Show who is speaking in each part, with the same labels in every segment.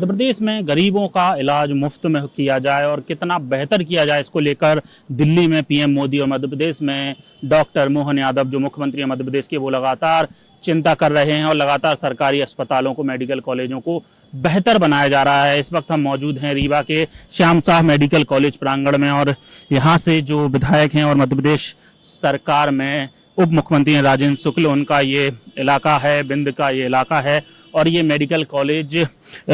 Speaker 1: मध्य प्रदेश में गरीबों का इलाज मुफ्त में किया जाए और कितना बेहतर किया जाए, इसको लेकर दिल्ली में पीएम मोदी और मध्य प्रदेश में डॉक्टर मोहन यादव जो मुख्यमंत्री हैं मध्य प्रदेश के, वो लगातार चिंता कर रहे हैं और लगातार सरकारी अस्पतालों को, मेडिकल कॉलेजों को बेहतर बनाया जा रहा है। इस वक्त हम मौजूद हैं रीवा के श्याम शाह मेडिकल कॉलेज प्रांगण में और यहाँ से जो विधायक हैं और मध्य प्रदेश सरकार में उप मुख्यमंत्री हैं राजेंद्र शुक्ल, उनका ये इलाका है, बिंद का ये इलाका है और ये मेडिकल कॉलेज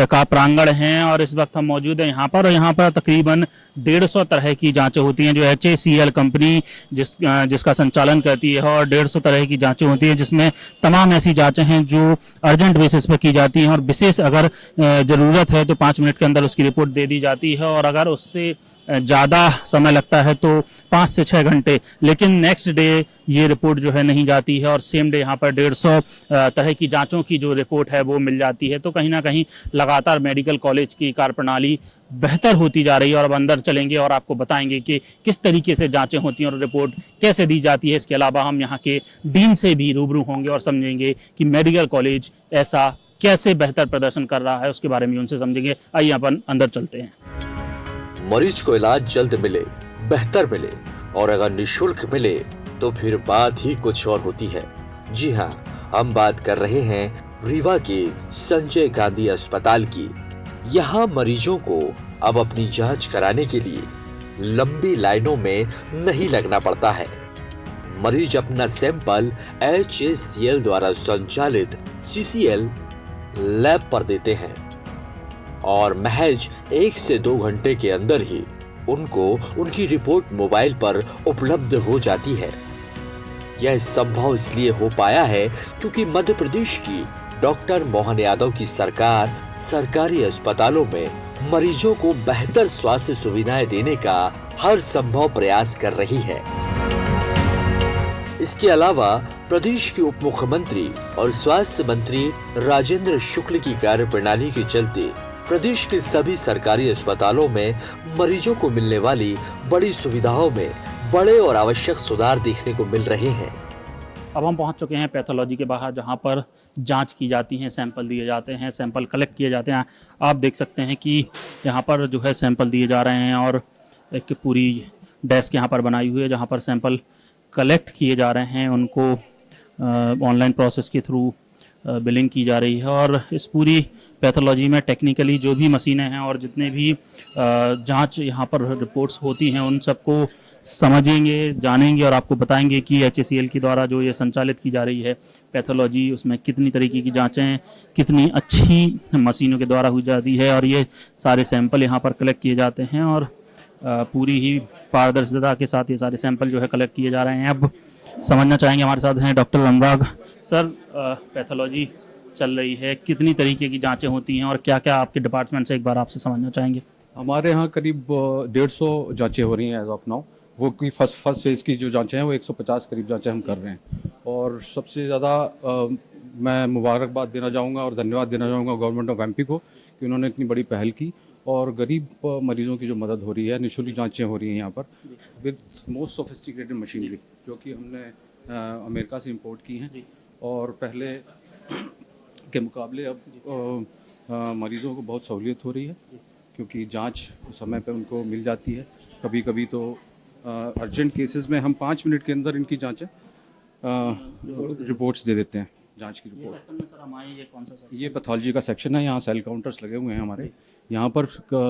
Speaker 1: का प्रांगण है। और इस वक्त हम मौजूद हैं यहाँ पर और यहाँ पर तकरीबन 150 तरह की जांचें होती हैं जो HACL कंपनी जिसका संचालन करती है, और 150 तरह की जांचें होती हैं जिसमें तमाम ऐसी जांचें हैं जो अर्जेंट बेसिस पर की जाती हैं और विशेष अगर ज़रूरत है तो 5 मिनट के अंदर उसकी रिपोर्ट दे दी जाती है और अगर उससे ज़्यादा समय लगता है तो 5 से 6 घंटे, लेकिन नेक्स्ट डे ये रिपोर्ट जो है नहीं जाती है और सेम डे यहाँ पर 150 तरह की जांचों की जो रिपोर्ट है वो मिल जाती है। तो कहीं ना कहीं लगातार मेडिकल कॉलेज की कार्यप्रणाली बेहतर होती जा रही है और अब अंदर चलेंगे और आपको बताएंगे कि किस तरीके से जांचें होती हैं और रिपोर्ट कैसे दी जाती है। इसके अलावा हम यहाँ के डीन से भी रूबरू होंगे और समझेंगे कि मेडिकल कॉलेज ऐसा कैसे बेहतर प्रदर्शन कर रहा है, उसके बारे में उनसे समझेंगे। आइए अपन अंदर चलते हैं।
Speaker 2: मरीज को इलाज जल्द मिले, बेहतर मिले और अगर निशुल्क मिले तो फिर बात ही कुछ और होती है। जी हाँ, हम बात कर रहे हैं रीवा के संजय गांधी अस्पताल की। यहाँ मरीजों को अब अपनी जांच कराने के लिए लंबी लाइनों में नहीं लगना पड़ता है। मरीज अपना सैंपल HACL द्वारा संचालित CCL लैब पर देते हैं और महज 1 से 2 घंटे के अंदर ही उनको उनकी रिपोर्ट मोबाइल पर उपलब्ध हो जाती है। यह संभव इसलिए हो पाया है क्योंकि मध्य प्रदेश की डॉक्टर मोहन यादव की सरकार सरकारी अस्पतालों में मरीजों को बेहतर स्वास्थ्य सुविधाएं देने का हर संभव प्रयास कर रही है। इसके अलावा प्रदेश के उप मुख्यमंत्री और स्वास्थ्य मंत्री राजेंद्र शुक्ल की कार्यप्रणाली के चलते प्रदेश के सभी सरकारी अस्पतालों में मरीजों को मिलने वाली बड़ी सुविधाओं में बड़े और आवश्यक सुधार देखने को मिल रहे हैं।
Speaker 1: अब हम पहुंच चुके हैं पैथोलॉजी के बाहर, जहां पर जांच की जाती है, सैंपल दिए जाते हैं, सैंपल कलेक्ट किए जाते हैं। आप देख सकते हैं कि यहां पर जो है सैंपल दिए जा रहे हैं और एक पूरी डेस्क यहां पर बनाई हुई है जहां पर सैंपल कलेक्ट किए जा रहे हैं, उनको ऑनलाइन प्रोसेस के थ्रू बिलिंग की जा रही है। और इस पूरी पैथोलॉजी में टेक्निकली जो भी मशीनें हैं और जितने भी जांच यहाँ पर रिपोर्ट्स होती हैं उन सबको समझेंगे, जानेंगे और आपको बताएंगे कि HACL के द्वारा जो ये संचालित की जा रही है पैथोलॉजी, उसमें कितनी तरीके की जांचें कितनी अच्छी मशीनों के द्वारा हो जाती है और ये सारे सैंपल यहाँ पर कलेक्ट किए जाते हैं और पूरी ही पारदर्शिता के साथ ये सारे सैंपल जो है कलेक्ट किए जा रहे हैं। अब समझना चाहेंगे, हमारे साथ हैं डॉक्टर अनुराग सर। पैथोलॉजी चल रही है, कितनी तरीके की जांचें होती हैं और क्या क्या आपके डिपार्टमेंट से एक बार आपसे समझना चाहेंगे।
Speaker 3: हमारे यहाँ करीब 150 जांचें हो रही हैं एज ऑफ नाउ। वो कोई फर्स्ट फेज़ की जो जांचें हैं वो 150 करीब जांचें हम कर रहे हैं। और सबसे ज़्यादा मैं मुबारकबाद देना चाहूँगा और धन्यवाद देना चाहूँगा गवर्नमेंट ऑफ MP को कि उन्होंने इतनी बड़ी पहल की और गरीब मरीजों की जो मदद हो रही है, निःशुल्क जांचें हो रही हैं यहाँ पर विद मोस्ट सोफिस्टिकेटेड मशीनरी जो कि हमने अमेरिका से इंपोर्ट की हैं और पहले के मुकाबले अब मरीज़ों को बहुत सहूलियत हो रही है क्योंकि जांच समय पर उनको मिल जाती है। कभी कभी तो अर्जेंट केसेस में हम 5 मिनट के अंदर इनकी जांचें रिपोर्ट्स दे देते हैं। जांच की रिपोर्ट ये पैथोलॉजी का सेक्शन है। यहाँ सेल काउंटर्स लगे हुए हैं हमारे। यहाँ पर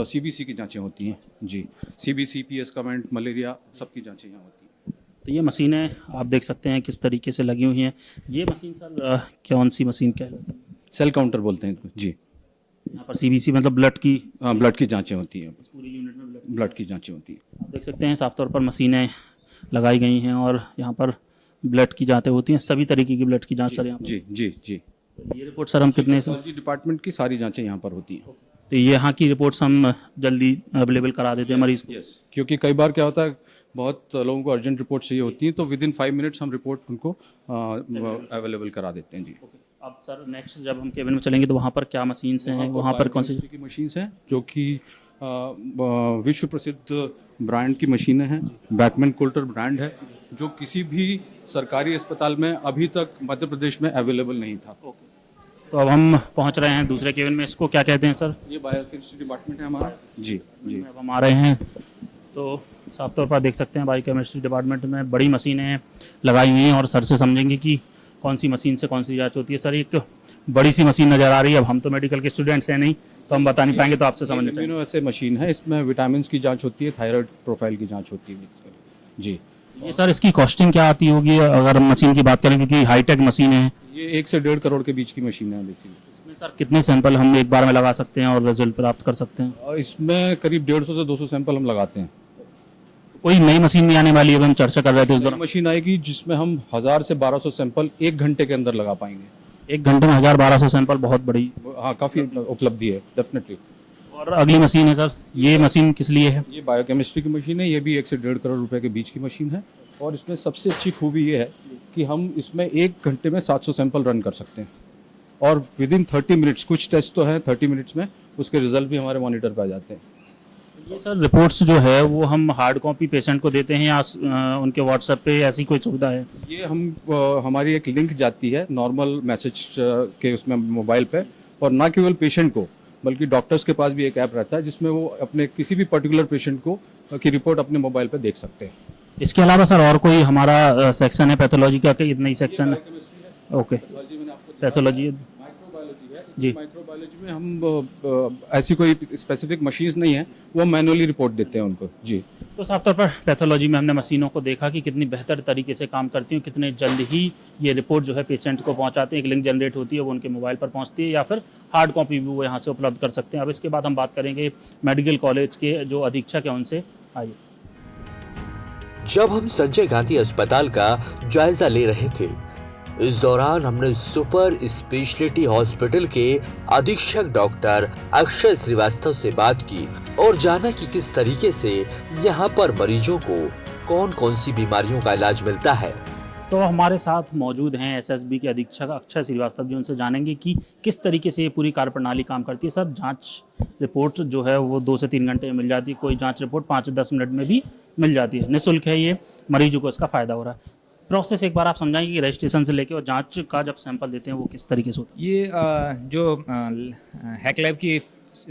Speaker 3: CBC की जांचें होती हैं जी, CBC, PS कमेंट, मलेरिया, सबकी जांचें यहाँ होती हैं।
Speaker 1: तो ये मशीनें आप देख सकते हैं किस तरीके से लगी हुई हैं। ये मशीन सर कौन सी मशीन कहलाती है?
Speaker 3: सेल काउंटर बोलते हैं इसको जी।
Speaker 1: यहाँ पर CBC मतलब ब्लड की
Speaker 3: जांचें होती हैं।
Speaker 1: पूरी यूनिट में
Speaker 3: ब्लड की जांचें होती हैं।
Speaker 1: आप देख सकते हैं साफ तौर पर मशीनें लगाई गई हैं और यहाँ पर ब्लड की जांचें होती हैं, सभी तरीके की ब्लड की जांच सर यहाँ
Speaker 3: जी जी जी।
Speaker 1: ये रिपोर्ट सर हम कितने से
Speaker 3: डिपार्टमेंट की सारी जांचें यहाँ पर होती हैं।
Speaker 1: तो ये यहाँ की रिपोर्ट्स हम जल्दी अवेलेबल करा देते हैं मरीज को।
Speaker 3: यस, क्योंकि कई बार क्या होता है बहुत लोगों को अर्जेंट रिपोर्ट चाहिए होती है तो विद इन 5 मिनट्स हम रिपोर्ट उनको अवेलेबल करा देते हैं जी।
Speaker 1: अब सर नेक्स्ट जब हम केबिन में चलेंगे तो वहाँ पर क्या मशीन्स हैं, वहाँ पर कौन सी
Speaker 3: की मशीन्स हैं जो कि विश्व प्रसिद्ध ब्रांड की मशीनें हैं। बैकमैन कोल्टर ब्रांड है जो किसी भी सरकारी अस्पताल में अभी तक मध्य प्रदेश में अवेलेबल नहीं था।
Speaker 1: तो अब हम पहुंच रहे हैं दूसरे केबिन में। इसको क्या कहते हैं सर?
Speaker 3: ये बायोकेमिस्ट्री डिपार्टमेंट है हमारा। जी जी।
Speaker 1: अब हम आ रहे हैं तो साफ तौर पर देख सकते हैं बायोकेमिस्ट्री डिपार्टमेंट में बड़ी मशीनें लगाई हुई हैं और सर से समझेंगे कि कौन सी मशीन से कौन सी जांच होती है। सर एक बड़ी सी मशीन नज़र आ रही है, अब हम तो मेडिकल के स्टूडेंट्स हैं नहीं तो हम बता नहीं पाएंगे, तो आपसे समझना चाहिए।
Speaker 3: इम्यूनो ऐसे मशीन है, इसमें विटामिन की जांच होती है, थायराइड प्रोफाइल की जांच होती है। जी।
Speaker 1: ये सर इसकी कॉस्टिंग क्या आती होगी अगर हम मशीन की बात करें, क्योंकि हाईटेक मशीन है?
Speaker 3: ये 1 से 1.5 करोड़ के बीच की मशीन है देखिए।
Speaker 1: इसमें सर कितने सैंपल हम एक बार में लगा सकते हैं और रिजल्ट प्राप्त कर सकते हैं?
Speaker 3: और इसमें करीब 150 से 200 सैंपल हम लगाते हैं।
Speaker 1: कोई नई मशीन भी आने वाली है, हम चर्चा कर रहे थे इस
Speaker 3: नई
Speaker 1: दौरान।
Speaker 3: मशीन आएगी जिसमें हम 1000 से 1200 सैंपल 1 घंटे के अंदर लगा पाएंगे।
Speaker 1: 1 घंटे में 1000-1200 सैंपल, बहुत बड़ी।
Speaker 3: हाँ, काफ़ी उपलब्धि है डेफिनेटली।
Speaker 1: और अगली मशीन है सर, ये मशीन किस लिए है?
Speaker 3: ये बायोकेमिस्ट्री की मशीन है, ये भी 1 से 1.5 करोड़ रुपए के बीच की मशीन है। और इसमें सबसे अच्छी खूबी ये है कि हम इसमें 1 घंटे में 700 सैंपल रन कर सकते हैं और विद इन 30 मिनट्स, कुछ टेस्ट तो हैं 30 मिनट्स में उसके रिजल्ट भी हमारे मॉनिटर पे आ जाते हैं।
Speaker 1: ये सर रिपोर्ट्स जो है वो हम हार्ड कॉपी पेशेंट को देते हैं या उनके व्हाट्सएप पे ऐसी कोई सुविधा है?
Speaker 3: ये हमारी एक लिंक जाती है नॉर्मल मैसेज के उसमें मोबाइल पे, और ना केवल पेशेंट को बल्कि डॉक्टर्स के पास भी एक ऐप रहता है जिसमें वो अपने किसी भी पर्टिकुलर पेशेंट को की रिपोर्ट अपने मोबाइल पे देख सकते हैं।
Speaker 1: इसके अलावा सर और कोई हमारा सेक्शन है पैथोलॉजी का? कि इतना ही सेक्शन है? ओके, पैथोलॉजी जी।
Speaker 3: माइक्रोबायोलॉजी में हम ऐसी कोई स्पेसिफिक मशीन्स नहीं है, वो मैनुअली रिपोर्ट देते हैं उनको। जी।
Speaker 1: तो साफ तौर पर पैथोलॉजी में हमने मशीनों को देखा कि कितनी बेहतर तरीके से काम करती हैं, कितने जल्द ही ये रिपोर्ट जो है पेशेंट को पहुंचाते हैं। एक लिंक जनरेट होती है, वो उनके मोबाइल पर पहुंचती है या फिर हार्ड कॉपी भी वो यहाँ से उपलब्ध कर सकते हैं। अब इसके बाद हम बात करेंगे मेडिकल कॉलेज के जो अधीक्षक हैं उनसे। आइए।
Speaker 2: जब हम संजय गांधी अस्पताल का जायजा ले रहे थे, इस दौरान हमने सुपर स्पेशलिटी हॉस्पिटल के अधीक्षक डॉक्टर अक्षय श्रीवास्तव से बात की और जाना कि किस तरीके से यहाँ पर मरीजों को कौन कौन सी बीमारियों का इलाज मिलता है।
Speaker 1: तो हमारे साथ मौजूद हैं एसएसबी के अधीक्षक अक्षय श्रीवास्तव जी, उनसे जानेंगे कि किस तरीके से ये पूरी कार्यप्रणाली काम करती है। सर जांच रिपोर्ट जो है वो 2 से 3 घंटे में मिल जाती है, कोई जांच रिपोर्ट 5-10 मिनट में भी मिल जाती है, निःशुल्क है, ये मरीजों को इसका फ़ायदा हो रहा है। प्रोसेस एक बार आप समझाएंगे कि रजिस्ट्रेशन से लेके और जांच का जब सैंपल देते हैं वो किस तरीके से होता है?
Speaker 4: ये जो हैक लैब की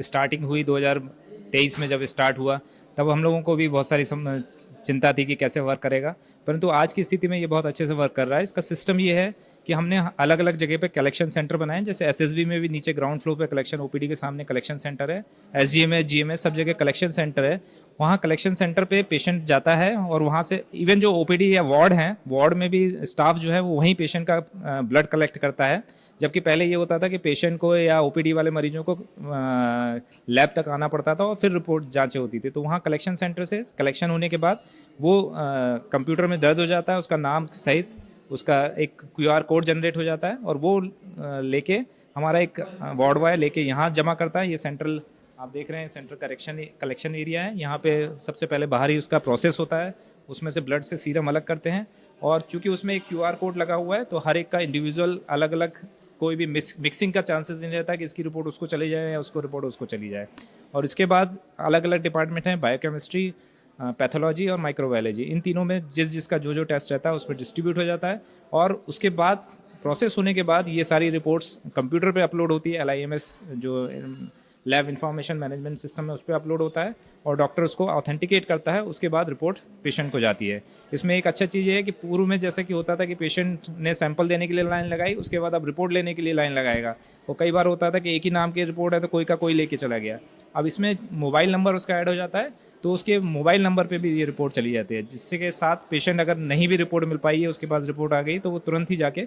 Speaker 4: स्टार्टिंग हुई 2023 में जब स्टार्ट हुआ, तब हम लोगों को भी बहुत सारी चिंता थी कि कैसे वर्क करेगा, परंतु आज की स्थिति में ये बहुत अच्छे से वर्क कर रहा है। इसका सिस्टम ये है कि हमने अलग अलग जगह पे कलेक्शन सेंटर बनाए हैं। जैसे एसएसबी में भी नीचे ग्राउंड फ्लोर पे कलेक्शन, ओपीडी के सामने कलेक्शन सेंटर है, एसजीएमएस जीएमएस सब जगह कलेक्शन सेंटर है। वहाँ कलेक्शन सेंटर पे पेशेंट जाता है और वहाँ से इवन जो ओपीडी या वार्ड हैं, वार्ड में भी स्टाफ जो है वो वहीं पेशेंट का ब्लड कलेक्ट करता है। जबकि पहले ये होता था कि पेशेंट को या ओपीडी वाले मरीजों को लैब तक आना पड़ता था और फिर रिपोर्ट जांचें होती थी। तो वहाँ कलेक्शन सेंटर से कलेक्शन होने के बाद वो कंप्यूटर में दर्ज हो जाता है, उसका नाम सहित उसका एक QR कोड जनरेट हो जाता है और वो लेके हमारा एक वार्ड बॉय लेके यहाँ जमा करता है। ये सेंट्रल आप देख रहे हैं, सेंट्रल कलेक्शन एरिया है। यहाँ पे सबसे पहले बाहर ही उसका प्रोसेस होता है, उसमें से ब्लड से सीरम अलग करते हैं और चूंकि उसमें एक QR कोड लगा हुआ है तो हर एक का इंडिविजुअल अलग अलग, कोई भी मिक्सिंग का चांसेस नहीं रहता कि इसकी रिपोर्ट उसको चली जाए या उसको रिपोर्ट उसको चली जाए। और इसके बाद अलग अलग डिपार्टमेंट हैं, बायोकेमिस्ट्री, पैथोलॉजी और माइक्रोबायोलॉजी, इन तीनों में जिसका जो टेस्ट रहता है उस पर डिस्ट्रीब्यूट हो जाता है। और उसके बाद प्रोसेस होने के बाद ये सारी रिपोर्ट्स कंप्यूटर पे अपलोड होती है, LIMS जो लैब इंफॉर्मेशन मैनेजमेंट सिस्टम है उस पर अपलोड होता है और डॉक्टर उसको ऑथेंटिकेट करता है। उसके बाद रिपोर्ट पेशेंट को जाती है। इसमें एक अच्छा चीज़ ये है कि पूर्व में जैसे कि होता था कि पेशेंट ने सैंपल देने के लिए लाइन लगाई, उसके बाद अब रिपोर्ट लेने के लिए लाइन लगाएगा। और कई बार होता था कि एक ही नाम की रिपोर्ट है तो कोई का कोई लेके चला गया। अब इसमें मोबाइल नंबर उसका ऐड हो जाता है तो उसके मोबाइल नंबर पे भी ये रिपोर्ट चली जाती है, जिससे के साथ पेशेंट अगर नहीं भी रिपोर्ट मिल पाई है, उसके पास रिपोर्ट आ गई तो वो तुरंत ही जाके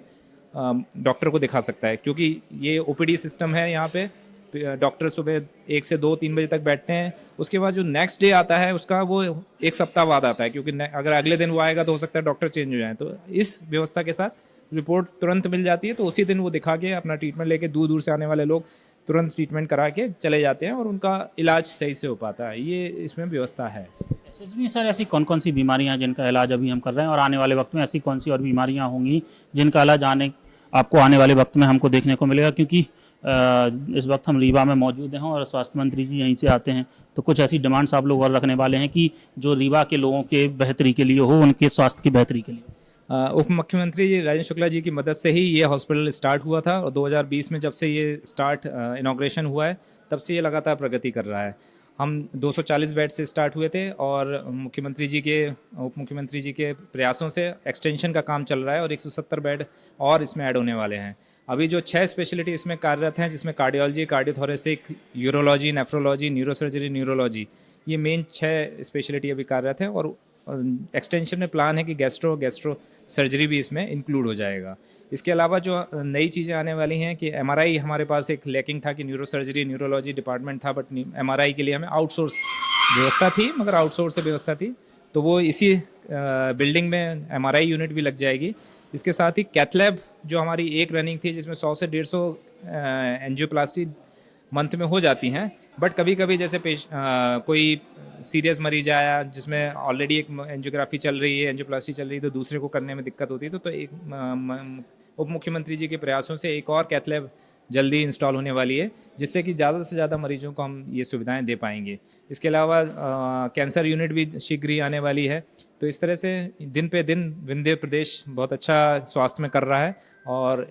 Speaker 4: डॉक्टर को दिखा सकता है। क्योंकि ये OPD सिस्टम है, यहाँ पे डॉक्टर सुबह 1 से 2-3 बजे तक बैठते हैं। उसके बाद जो नेक्स्ट डे आता है उसका वो 1 सप्ताह बाद आता है, क्योंकि अगर अगले दिन वो आएगा तो हो सकता है डॉक्टर चेंज हो जाए। तो इस व्यवस्था के साथ रिपोर्ट तुरंत मिल जाती है, तो उसी दिन वो दिखा के अपना ट्रीटमेंट लेके दूर दूर से आने वाले लोग तुरंत ट्रीटमेंट करा के चले जाते हैं और उनका इलाज सही से हो पाता है। ये इसमें व्यवस्था है।
Speaker 1: एसएसबी सर ऐसी कौन कौन सी बीमारियां हैं जिनका इलाज अभी हम कर रहे हैं और आने वाले वक्त में ऐसी कौन सी और बीमारियां होंगी जिनका इलाज आपको आने वाले वक्त में हमको देखने को मिलेगा? क्योंकि इस वक्त हम रीवा में मौजूद हैं और स्वास्थ्य मंत्री जी यहीं से आते हैं, तो कुछ ऐसी डिमांड्स आप लोग और रखने वाले हैं कि जो रीवा के लोगों के बेहतरी के लिए हो, उनके स्वास्थ्य की बेहतरी के लिए?
Speaker 4: उप मुख्यमंत्री राजेंद्र शुक्ला जी की मदद से ही ये हॉस्पिटल स्टार्ट हुआ था और 2020 में जब से ये इनॉग्रेशन हुआ है तब से ये लगातार प्रगति कर रहा है। हम 240 बेड से स्टार्ट हुए थे और उप मुख्यमंत्री जी के प्रयासों से एक्सटेंशन का काम चल रहा है और 170 बेड और इसमें ऐड होने वाले हैं। अभी जो 6 स्पेशलिटी इसमें कार्यरत हैं, जिसमें cardiology, cardiothoracic, urology, nephrology, neurosurgery, neurology, ये मेन 6 स्पेशलिटी अभी कार्यरत हैं और एक्सटेंशन में प्लान है कि गैस्ट्रो सर्जरी भी इसमें इंक्लूड हो जाएगा। इसके अलावा जो नई चीज़ें आने वाली हैं कि एमआरआई, हमारे पास एक लैकिंग था कि न्यूरोसर्जरी, न्यूरोलॉजी डिपार्टमेंट था, बट एमआरआई के लिए हमें आउटसोर्स व्यवस्था थी, मगर आउटसोर्स से व्यवस्था थी, तो वो इसी बिल्डिंग में एमआरआई यूनिट भी लग जाएगी। इसके साथ ही कैथ लैब जो हमारी एक रनिंग थी, जिसमें 100 से 150 एंजियोप्लास्टी मंथ में हो जाती हैं, बट कभी कभी जैसे कोई सीरियस मरीज आया जिसमें ऑलरेडी एक एंजियोग्राफी चल रही है, एंजियोप्लास्टी चल रही है, तो दूसरे को करने में दिक्कत होती है, तो एक उप मुख्यमंत्री जी के प्रयासों से एक और कैथ लैब जल्दी इंस्टॉल होने वाली है, जिससे कि ज़्यादा से ज़्यादा मरीजों को हम ये सुविधाएं दे पाएंगे। इसके अलावा कैंसर यूनिट भी शीघ्र ही आने वाली है। तो इस तरह से दिन पे दिन विंध्य प्रदेश बहुत अच्छा स्वास्थ्य में कर रहा है और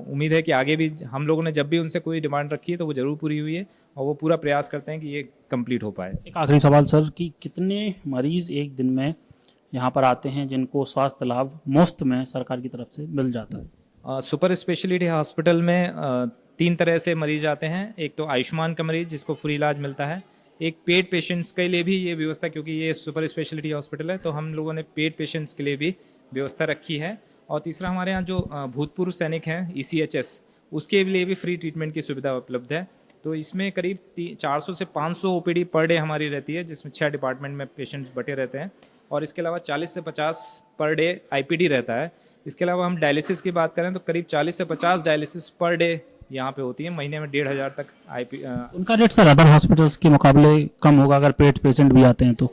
Speaker 4: उम्मीद है कि आगे भी हम लोगों ने जब भी उनसे कोई डिमांड रखी है तो वो ज़रूर पूरी हुई है और वो पूरा प्रयास करते हैं कि ये कंप्लीट हो पाए।
Speaker 1: एक आखिरी सवाल सर, कि कितने मरीज एक दिन में यहाँ पर आते हैं जिनको स्वास्थ्य लाभ मुफ्त में सरकार की तरफ से मिल जाता है?
Speaker 4: सुपर स्पेशलिटी हॉस्पिटल में 3 तरह से मरीज आते हैं। एक तो आयुष्मान का मरीज जिसको फ्री इलाज मिलता है, एक पेड पेशेंट्स के लिए भी ये व्यवस्था, क्योंकि ये सुपर स्पेशलिटी हॉस्पिटल है तो हम लोगों ने पेड पेशेंट्स के लिए भी व्यवस्था रखी है। और तीसरा, हमारे यहाँ जो भूतपूर्व सैनिक हैं ECHS, उसके लिए भी फ्री ट्रीटमेंट की सुविधा उपलब्ध है। तो इसमें करीब 400 से 500 OPD पर डे हमारी रहती है, जिसमें 6 डिपार्टमेंट में पेशेंट्स बटे रहते हैं और इसके अलावा 40 से 50 पर डे IPD रहता है। इसके अलावा हम डायलिसिस की बात करें तो करीब 40 से 50 डायलिसिस पर डे यहाँ पे होती है, महीने में 1,500 तक
Speaker 1: उनका रेट सर अदर हॉस्पिटल्स के मुकाबले कम होगा अगर पेड पेशेंट भी आते हैं तो?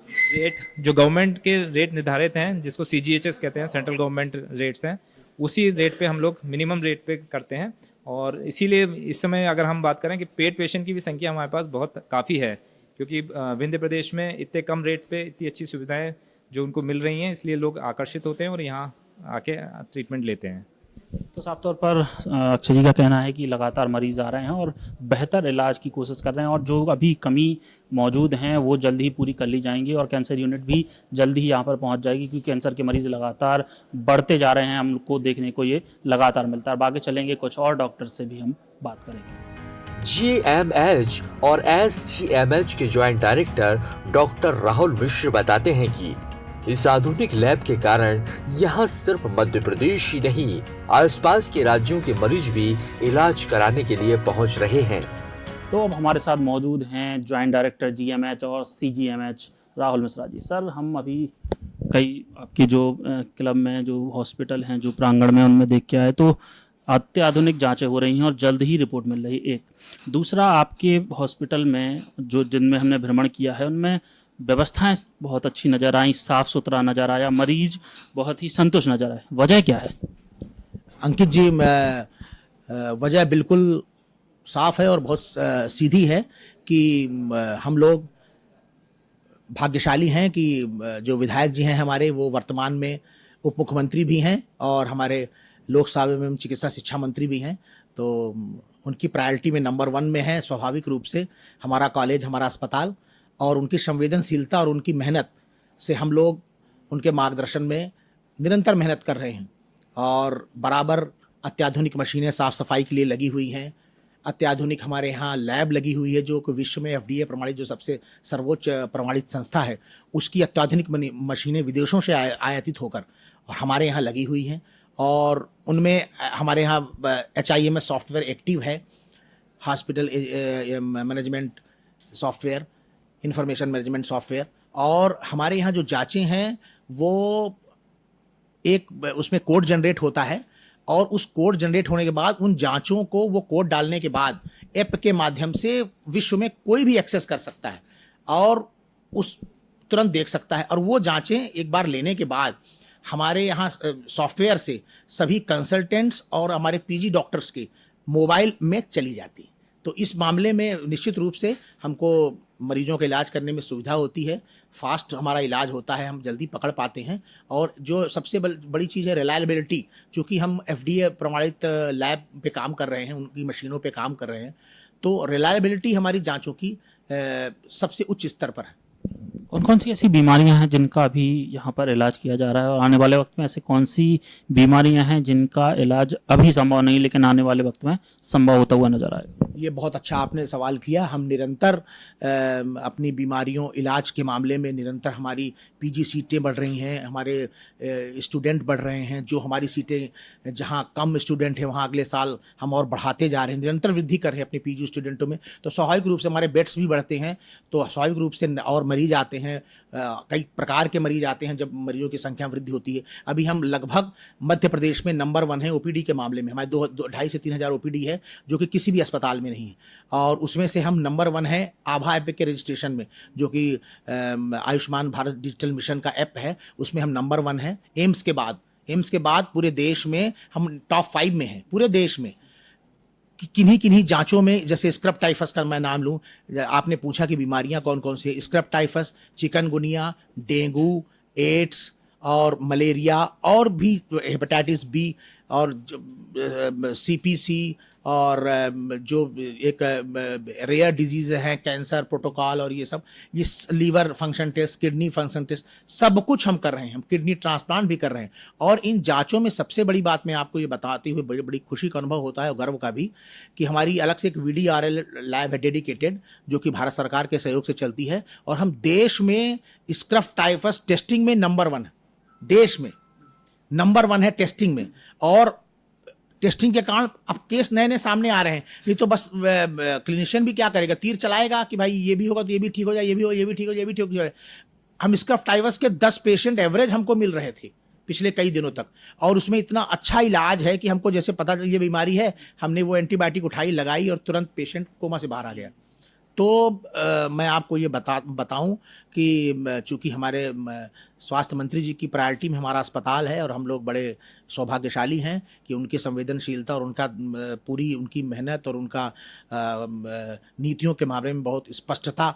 Speaker 4: रेट जो गवर्नमेंट के रेट निर्धारित हैं, जिसको CGHS कहते हैं, सेंट्रल गवर्नमेंट रेट्स हैं, उसी रेट पे हम लोग मिनिमम रेट पे करते हैं। और इसीलिए इस समय अगर हम बात करें कि पेड पेशेंट की भी संख्या हमारे पास बहुत काफ़ी है, क्योंकि विंध्य प्रदेश में इतने कम रेट पे इतनी अच्छी सुविधाएं जो उनको मिल रही हैं, इसलिए लोग आकर्षित होते हैं और यहाँ आके ट्रीटमेंट लेते हैं।
Speaker 1: तो साफ तौर पर अक्षय जी का कहना है कि लगातार मरीज आ रहे हैं और बेहतर इलाज की कोशिश कर रहे हैं और जो अभी कमी मौजूद हैं वो जल्द ही पूरी कर ली जाएंगी और कैंसर यूनिट भी जल्द ही यहाँ पर पहुँच जाएगी, क्योंकि कैंसर के मरीज लगातार बढ़ते जा रहे हैं, हमको देखने को ये लगातार मिलता है। आगे चलेंगे, कुछ और डॉक्टर से भी हम बात करेंगे।
Speaker 2: GMH और SGMH के ज्वाइंट डायरेक्टर डॉक्टर राहुल मिश्र बताते हैं कि इस आधुनिक लैब के कारण यहाँ सिर्फ मध्य प्रदेश ही नहीं, आसपास के राज्यों के मरीज भी इलाज कराने के लिए पहुँच रहे हैं।
Speaker 1: तो अब हमारे साथ मौजूद हैं ज्वाइंट डायरेक्टर GMH और CGMH राहुल मिश्रा जी। सर, हम अभी कई आपके जो क्लब में जो हॉस्पिटल हैं, जो प्रांगण में, उनमें देख के आए तो अत्याधुनिक जांचें हो रही हैं और जल्द ही रिपोर्ट मिल रही है। एक दूसरा, आपके हॉस्पिटल में जो जिनमें हमने भ्रमण किया है उनमें व्यवस्थाएं बहुत अच्छी नज़र आई, साफ़ सुथरा नज़र आया, मरीज बहुत ही संतुष्ट नज़र आए। वजह क्या है?
Speaker 5: अंकित जी, वजह बिल्कुल साफ है और बहुत सीधी है कि हम लोग भाग्यशाली हैं कि जो विधायक जी हैं हमारे, वो वर्तमान में उप मुख्यमंत्री भी हैं और हमारे लोक सेवा एवं चिकित्सा शिक्षा मंत्री भी हैं। तो उनकी प्रायोरिटी में नंबर 1 में है स्वाभाविक रूप से हमारा कॉलेज, हमारा अस्पताल, और उनकी संवेदनशीलता और उनकी मेहनत से हम लोग उनके मार्गदर्शन में निरंतर मेहनत कर रहे हैं और बराबर अत्याधुनिक मशीनें साफ़ सफाई के लिए लगी हुई हैं। अत्याधुनिक हमारे यहाँ लैब लगी हुई है जो कि विश्व में FDA प्रमाणित, जो सबसे सर्वोच्च प्रमाणित संस्था है, उसकी अत्याधुनिक मशीनें विदेशों से आयातित होकर और हमारे यहाँ लगी हुई हैं। और उनमें हमारे यहाँ HIMS सॉफ्टवेयर एक्टिव है, hospital management software, information management software. और हमारे यहाँ जो जांचें हैं वो एक उसमें कोड जनरेट होता है और उस कोड जनरेट होने के बाद उन जांचों को, वो कोड डालने के बाद ऐप के माध्यम से विश्व में कोई भी एक्सेस कर सकता है और उस तुरंत देख सकता है। और वो जांचें एक बार लेने के बाद हमारे यहाँ सॉफ्टवेयर से सभी कंसल्टेंट्स और हमारे PG डॉक्टर्स के मोबाइल में चली जाती। तो इस मामले में निश्चित रूप से हमको मरीजों का इलाज करने में सुविधा होती है, फास्ट हमारा इलाज होता है, हम जल्दी पकड़ पाते हैं। और जो सबसे बड़ी चीज़ है रिलायबिलिटी, चूँकि हम FDA प्रमाणित लैब पे काम कर रहे हैं, उनकी मशीनों पे काम कर रहे हैं, तो रिलायबिलिटी हमारी जांचों की सबसे उच्च स्तर पर है।
Speaker 1: कौन कौन सी ऐसी बीमारियां हैं जिनका अभी यहाँ पर इलाज किया जा रहा है, और आने वाले वक्त में ऐसे कौन सी बीमारियां हैं जिनका इलाज अभी संभव नहीं लेकिन आने वाले वक्त में संभव होता हुआ नजर आएगा?
Speaker 5: ये बहुत अच्छा आपने सवाल किया। हम निरंतर अपनी बीमारियों इलाज के मामले में निरंतर हमारी PG सीटें बढ़ रही हैं, हमारे स्टूडेंट बढ़ रहे हैं। जो हमारी सीटें जहां कम स्टूडेंट हैं वहां अगले साल हम और बढ़ाते जा रहे हैं, निरंतर वृद्धि कर रहे हैं अपने PG स्टूडेंटों में। तो स्वाभाविक रूप से हमारे बेड्स भी बढ़ते हैं, तो स्वाभाविक रूप से और मरीज आते हैं, कई प्रकार के मरीज आते हैं जब मरीजों की संख्या वृद्धि होती है। अभी हम लगभग मध्य प्रदेश में नंबर 1 है OPD के मामले में। हमारे 2,500 से 3,000 OPD है जो कि किसी भी अस्पताल में नहीं है, और उसमें से हम नंबर 1 है आभा ऐप के रजिस्ट्रेशन में, जो कि आयुष्मान भारत डिजिटल मिशन का ऐप है, उसमें हम नंबर 1 है। एम्स के बाद पूरे देश में हम टॉप 5 में हैं पूरे देश में। किन्हीं जांचों में, जैसे स्क्रब टाइफस का मैं नाम लूं, आपने पूछा कि बीमारियां कौन कौन सी है। Scrub typhus, chikungunya, dengue, AIDS और मलेरिया, और भी हेपेटाइटिस B और CPC, और जो एक रेयर डिजीज हैं कैंसर प्रोटोकॉल, और ये सब, ये liver function test, kidney function test, सब कुछ हम कर रहे हैं। हम किडनी ट्रांसप्लांट भी कर रहे हैं। और इन जांचों में सबसे बड़ी बात मैं आपको ये बताते हुए बड़ी बड़ी खुशी का अनुभव होता है और गर्व का भी, कि हमारी अलग से एक VDRL लैब है डेडिकेटेड, जो कि भारत सरकार के सहयोग से चलती है, और हम देश में स्क्रब टाइफस टेस्टिंग में नंबर 1 है। देश में नंबर 1 है टेस्टिंग में, और टेस्टिंग के कारण अब केस नए नए सामने आ रहे हैं। नहीं तो बस क्लिनिशियन भी क्या करेगा, तीर चलाएगा कि भाई ये भी होगा तो ये भी ठीक हो जाए, ये भी हो, ये भी ठीक हो, ये भी ठीक हो जाए। हम स्क्रब टाइफस के 10 पेशेंट एवरेज हमको मिल रहे थे पिछले कई दिनों तक, और उसमें इतना अच्छा इलाज है कि हमको जैसे पता चल ये बीमारी है, हमने वो एंटीबायोटिक उठाई, लगाई, और तुरंत पेशेंट कोमा से बाहर आ गया। तो मैं आपको ये बताऊं कि चूँकि हमारे स्वास्थ्य मंत्री जी की प्रायोरिटी में हमारा अस्पताल है, और हम लोग बड़े सौभाग्यशाली हैं कि उनकी संवेदनशीलता और उनका पूरी उनकी मेहनत और उनका नीतियों के मामले में बहुत स्पष्टता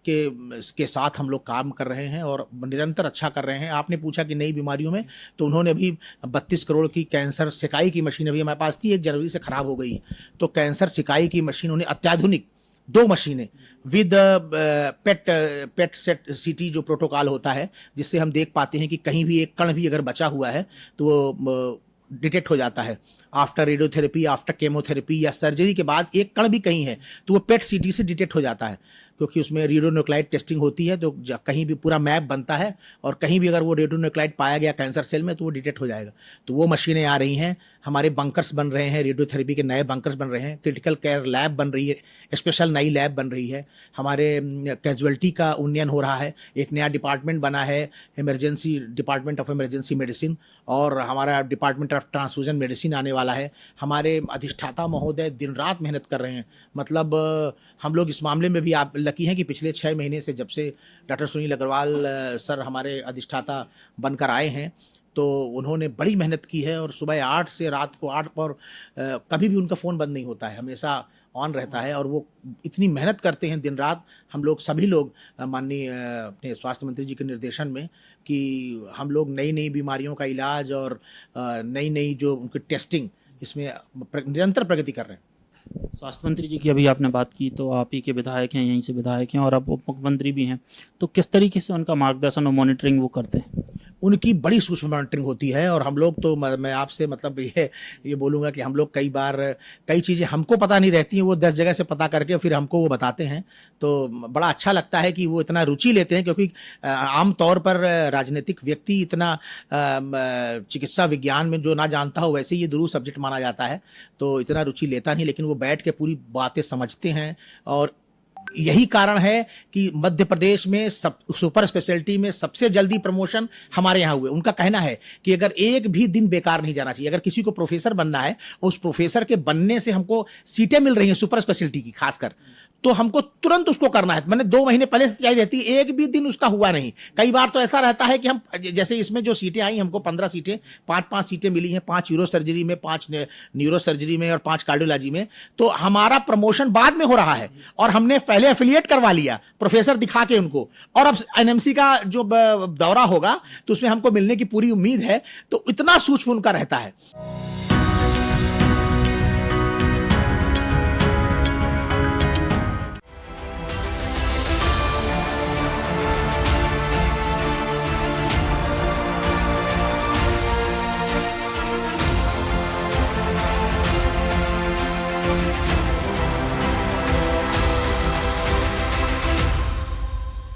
Speaker 5: के साथ हम लोग काम कर रहे हैं और निरंतर अच्छा कर रहे हैं। आपने पूछा कि नई बीमारियों में, तो उन्होंने अभी 32 करोड़ की कैंसर सिकाई की मशीन अभी हमारे पास थी, 1 जनवरी से ख़राब हो गई। तो कैंसर सिकाई की मशीन उन्हें अत्याधुनिक 2 मशीनें विद पेट सेट CT जो प्रोटोकॉल होता है, जिससे हम देख पाते हैं कि कहीं भी एक कण भी अगर बचा हुआ है तो वो डिटेक्ट हो जाता है। आफ्टर रेडियोथेरेपी, आफ्टर केमोथेरेपी या सर्जरी के बाद एक कण भी कहीं है तो वो PET CT से डिटेक्ट हो जाता है, क्योंकि उसमें रेडियोन्यूक्लाइड टेस्टिंग होती है। तो कहीं भी पूरा मैप बनता है, और कहीं भी अगर वो रेडियोन्यूक्लाइड पाया गया कैंसर सेल में तो वो डिटेक्ट हो जाएगा। तो वो मशीनें आ रही हैं। हमारे बंकर्स बन रहे हैं, रेडियोथेरेपी के नए बंकर्स बन रहे हैं, क्रिटिकल केयर लैब बन रही है, स्पेशल नई लैब बन रही है, हमारे कैजुअलिटी का उन्नयन हो रहा है, एक नया डिपार्टमेंट बना है, emergency department of emergency medicine, और हमारा डिपार्टमेंट ऑफ ट्रांसफ्यूजन मेडिसिन आने वाला है। हमारे अधिष्ठाता महोदय दिन रात मेहनत कर रहे हैं। मतलब हम लोग इस मामले में भी आप लकी हैं कि पिछले 6 महीने से, जब से डॉक्टर सुनील अग्रवाल सर हमारे अधिष्ठाता बनकर आए हैं, तो उन्होंने बड़ी मेहनत की है, और सुबह 8 से रात को 8 पर कभी भी उनका फ़ोन बंद नहीं होता है, हमेशा ऑन रहता है। और वो इतनी मेहनत करते हैं दिन रात, हम लोग सभी लोग माननीय अपने स्वास्थ्य मंत्री जी के निर्देशन में, कि हम लोग नई नई बीमारियों का इलाज और नई नई जो उनकी टेस्टिंग, इसमें निरंतर प्रगति कर रहे हैं।
Speaker 1: स्वास्थ्य मंत्री जी की अभी आपने बात की, तो आप ही के विधायक हैं, यहीं से विधायक हैं, और आप उप मुख्यमंत्री भी हैं, तो किस तरीके से उनका मार्गदर्शन और मॉनिटरिंग वो करते हैं?
Speaker 5: उनकी बड़ी सूक्ष्म मॉनिटरिंग होती है, और हम लोग तो मैं आपसे मतलब ये बोलूँगा कि हम लोग कई बार कई चीज़ें हमको पता नहीं रहती हैं, वो 10 जगह से पता करके फिर हमको वो बताते हैं। तो बड़ा अच्छा लगता है कि वो इतना रुचि लेते हैं, क्योंकि आम तौर पर राजनीतिक व्यक्ति इतना चिकित्सा विज्ञान में जो ना जानता हो, वैसे ये दुरूह सब्जेक्ट माना जाता है, तो इतना रुचि लेता नहीं, लेकिन वो बैठ के पूरी बातें समझते हैं। और यही कारण है कि मध्य प्रदेश में सुपर स्पेशलिटी में सबसे जल्दी प्रमोशन हमारे यहाँ हुए। उनका कहना है कि अगर एक भी दिन बेकार नहीं जाना चाहिए। अगर किसी को प्रोफेसर बनना है, उस प्रोफेसर के बनने से हमको सीटें मिल रही हैं सुपर स्पेशलिटी की खासकर, तो हमको तुरंत उसको करना है। मैंने 2 महीने पहले से तैयारी रहती है, एक भी दिन उसका हुआ नहीं। कई बार तो ऐसा रहता है कि हम, जैसे इसमें जो सीटें आई, हमको 15 सीटें, 5-5 सीटें मिली हैं, 5 यूरो सर्जरी में, 5 न्यूरो सर्जरी में और 5 कार्डियोलॉजी में। तो हमारा प्रमोशन बाद में हो रहा है, और हमने पहले एफिलिएट करवा लिया प्रोफेसर दिखा के उनको, और अब एनएमसी का जो दौरा होगा तो उसमें हमको मिलने की पूरी उम्मीद है। तो इतना सूक्ष्म उनका रहता है।